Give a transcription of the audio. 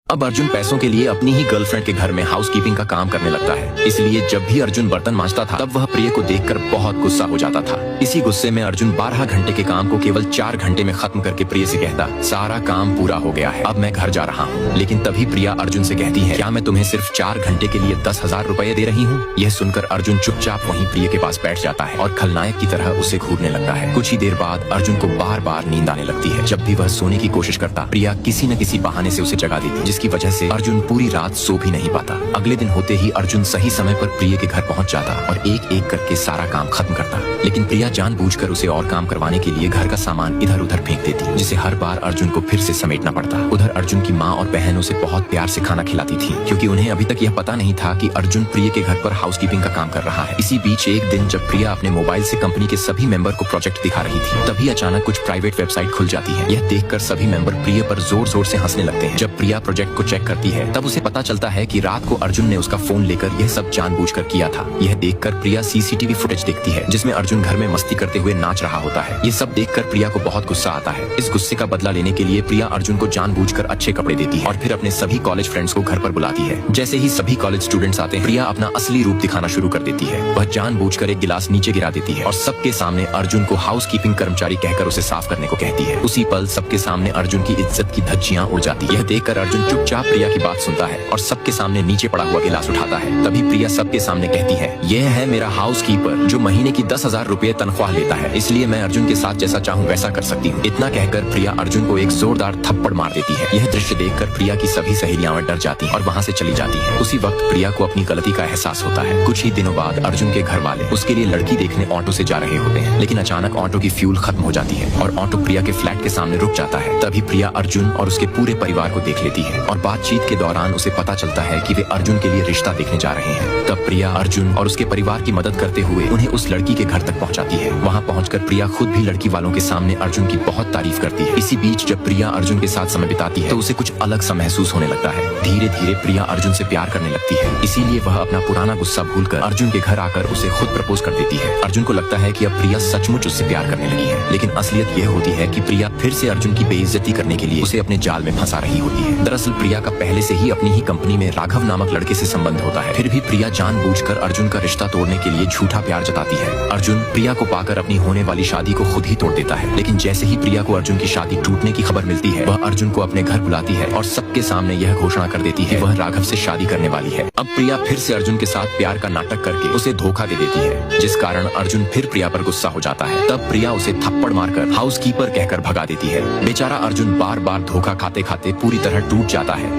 अब अर्जुन पैसों के लिए अपनी ही गर्लफ्रेंड के घर में हाउसकीपिंग का काम करने लगता है। इसलिए जब भी अर्जुन बर्तन मांजता था तब वह प्रिय को देखकर बहुत गुस्सा हो जाता था। इसी गुस्से में अर्जुन 12 घंटे के काम को केवल 4 घंटे में खत्म करके प्रिय से कहता, सारा काम पूरा हो गया है, अब मैं घर जा रहा हूँ। लेकिन तभी प्रिया अर्जुन से कहती है, क्या मैं तुम्हें सिर्फ 4 घंटे के लिए 10,000 रुपए दे रही हूँ? यह सुनकर अर्जुन चुपचाप वहीं प्रिय के पास बैठ जाता है और खलनायक की तरह उसे घूरने लगता है। कुछ ही देर बाद अर्जुन को बार बार नींद आने लगती है। जब भी वह सोने की कोशिश करता, प्रिया किसी न किसी बहाने से उसे जगा देती, जिसकी वजह से अर्जुन पूरी रात सो भी नहीं पाता। अगले दिन होते ही अर्जुन सही समय पर प्रिय के घर पहुंच जाता और एक एक करके सारा काम खत्म करता। लेकिन प्रिया जानबूझकर उसे और काम करवाने के लिए घर का सामान इधर उधर फेंक देती, जिसे हर बार अर्जुन को फिर से समेटना पड़ता। उधर अर्जुन की माँ और बहन उसे बहुत प्यार से खाना खिलाती थी, क्योंकि उन्हें अभी तक यह पता नहीं था कि अर्जुन प्रिय के घर पर हाउसकीपिंग का काम कर रहा है। इसी बीच एक दिन जब प्रिया अपने मोबाइल से कंपनी के सभी मेंबर को प्रोजेक्ट दिखा रही थी, तभी अचानक कुछ प्राइवेट वेबसाइट खुल जाती है। यह देखकर सभी मेंबर प्रिय पर जोर जोर से हंसने लगते हैं। जब प्रिया प्रोजेक्ट को चेक करती है तब उसे पता चलता है कि रात को अर्जुन ने उसका फोन लेकर यह सब जानबूझकर किया था। यह देखकर प्रिया सीसीटीवी फुटेज देखती है, जिसमें अर्जुन घर में मस्ती करते हुए नाच रहा होता है। ये सब देखकर प्रिया को बहुत गुस्सा आता है। इस गुस्से का बदला लेने के लिए प्रिया अर्जुन को जानबूझकर अच्छे कपड़े देती है और फिर अपने सभी कॉलेज फ्रेंड्स को घर पर बुलाती है। जैसे ही सभी कॉलेज स्टूडेंट्स आते हैं, प्रिया अपना असली रूप दिखाना शुरू कर देती है। वह जानबूझकर एक गिलास नीचे गिरा देती है और सबके सामने अर्जुन को हाउसकीपिंग कर्मचारी कहकर उसे साफ करने को कहती है। उसी पल सबके सामने अर्जुन की इज्जत की धज्जियां उड़ जाती है। यह देखकर अर्जुन चुपचाप प्रिया की बात सुनता है और सबके सामने नीचे पड़ा हुआ गिलास उठाता है। तभी प्रिया सबके सामने कहती है, यह है मेरा हाउसकीपर जो महीने की 10,000 रुपए तनख्वाह लेता है, इसलिए मैं अर्जुन के साथ जैसा चाहूँ वैसा कर सकती हूँ। इतना कहकर प्रिया अर्जुन को एक जोरदार थप्पड़ मार देती है। यह दृश्य देखकर प्रिया की सभी सहेलियां डर जाती हैं और वहाँ से चली जाती हैं। उसी वक्त प्रिया को अपनी गलती का एहसास होता है। कुछ ही दिनों बाद अर्जुन के घर वाले उसके लिए लड़की देखने ऑटो से जा रहे होते हैं, लेकिन अचानक ऑटो की फ्यूल खत्म हो जाती है और ऑटो प्रिया के फ्लैट के सामने रुक जाता है। तभी प्रिया अर्जुन और उसके पूरे परिवार को देख लेती है और बातचीत के दौरान उसे पता चलता है कि वे अर्जुन के लिए रिश्ता देखने जा रहे हैं। तब प्रिया अर्जुन और उसके परिवार की मदद करते हुए उन्हें उस लड़की के घर तक पहुंचाती है। वहां पहुंचकर प्रिया खुद भी लड़की वालों के सामने अर्जुन की बहुत तारीफ करती है। इसी बीच जब प्रिया अर्जुन के साथ समय बिताती है तो उसे कुछ अलग सा महसूस होने लगता है। धीरे धीरे प्रिया अर्जुन से प्यार करने लगती है, इसीलिए वह अपना पुराना गुस्सा भूलकर अर्जुन के घर आकर उसे खुद प्रपोज कर देती है। अर्जुन को लगता है कि अब प्रिया सचमुच उससे प्यार करने लगी है, लेकिन असलियत यह होती है कि प्रिया फिर से अर्जुन की बेइज्जती करने के लिए उसे अपने जाल में फंसा रही होती है। दरअसल प्रिया का पहले से ही अपनी ही कंपनी में राघव नामक लड़के से संबंध होता है। फिर भी प्रिया जानबूझकर अर्जुन का रिश्ता तोड़ने के लिए झूठा प्यार जताती है। अर्जुन प्रिया को पाकर अपनी होने वाली शादी को खुद ही तोड़ देता है, लेकिन जैसे ही प्रिया को अर्जुन की शादी टूटने की खबर मिलती है, वह अर्जुन को अपने घर बुलाती है और सबके सामने यह घोषणा कर देती है वह राघव से शादी करने वाली है। अब प्रिया फिर से अर्जुन के साथ प्यार का नाटक करके उसे धोखा दे देती है, जिस कारण अर्जुन फिर प्रिया पर गुस्सा हो जाता है। तब प्रिया उसे थप्पड़ मारकर हाउसकीपर कहकर भगा देती है। बेचारा अर्जुन बार बार धोखा खाते खाते पूरी तरह टूट जाता है।